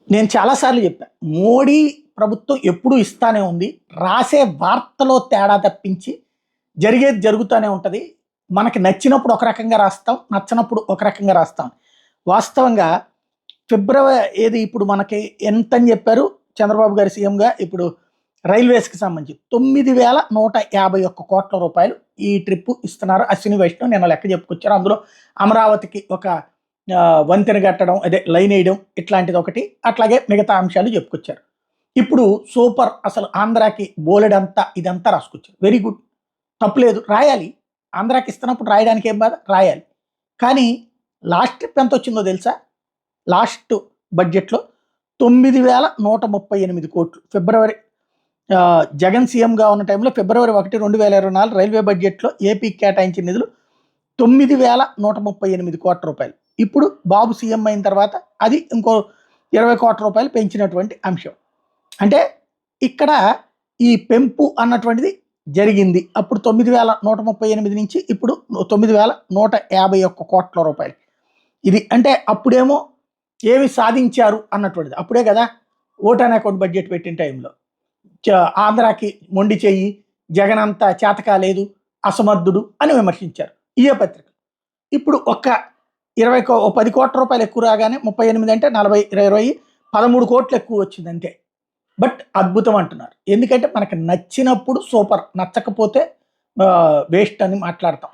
నేను చాలాసార్లు చెప్పాను. మోడీ ప్రభుత్వం ఎప్పుడూ ఇస్తానే ఉంది. రాసే వార్తలో తేడా తప్పించి జరిగేది జరుగుతానే ఉంటది. మనకి నచ్చినప్పుడు ఒక రకంగా రాస్తాం. నచ్చనప్పుడు ఒక రకంగా రాస్తాం. వాస్తవంగా ఏది ఇప్పుడు మనకి ఎంతని చెప్పారు చంద్రబాబు గారు సీఎంగా ఇప్పుడు రైల్వేస్‌కి సంబంధించి 9,151 కోట్ల రూపాయలు ఈ ట్రిప్ ఇస్తున్నారు. అశ్విని వైష్ణవ్ నిన్న లెక్క చెప్పుకొచ్చారు. అందులో అమరావతికి ఒక వంతెన కట్టడం, అదే లైన్ వేయడం ఇట్లాంటిది ఒకటి. అట్లాగే మిగతా అంశాలు చెప్పుకొచ్చారు. ఇప్పుడు సూపర్ అసలు ఆంధ్రాకి బోలెడంతా ఇదంతా రాసుకొచ్చారు. Very good. తప్పులేదు. రాయాలి. ఆంధ్రాకి ఇస్తున్నప్పుడు రాయడానికి ఏం బాధ? రాయాలి. కానీ లాస్ట్ ట్రిప్ ఎంత వచ్చిందో తెలుసా? లాస్ట్ బడ్జెట్‌లో 9,138 కోట్లు. జగన్ సీఎంగా ఉన్న టైంలో ఫిబ్రవరి 1, 2024 రైల్వే బడ్జెట్‌లో ఏపీకి కేటాయించిన నిధులు 9,138 కోట్ల రూపాయలు. ఇప్పుడు బాబు సీఎం అయిన తర్వాత అది ఇంకో 20 కోట్ల రూపాయలు పెంచినటువంటి అంశం. అంటే ఇక్కడ ఈ పెంపు అన్నటువంటిది జరిగింది. అప్పుడు 9,138 నుంచి ఇప్పుడు 9,151 కోట్ల రూపాయలు. ఇది అంటే అప్పుడేమో ఏమి సాధించారు అన్నటువంటిది. అప్పుడే కదా ఓటాన్ అకౌంట్ బడ్జెట్ పెట్టిన టైంలో ఆంధ్రాకి మొండి చెయ్యి, జగన్ అంతా చేతకాలేదు, అసమర్థుడు అని విమర్శించారు ఇయే పత్రిక. ఇప్పుడు ఒక్క 10 కోట్ల రూపాయలు ఎక్కువ రాగానే 38 అంటే 40, 20, 13 కోట్లు ఎక్కువ వచ్చింది అంతే. బట్ అద్భుతం అంటున్నారు. ఎందుకంటే మనకు నచ్చినప్పుడు సూపర్, నచ్చకపోతే వేస్ట్ అని మాట్లాడతాం.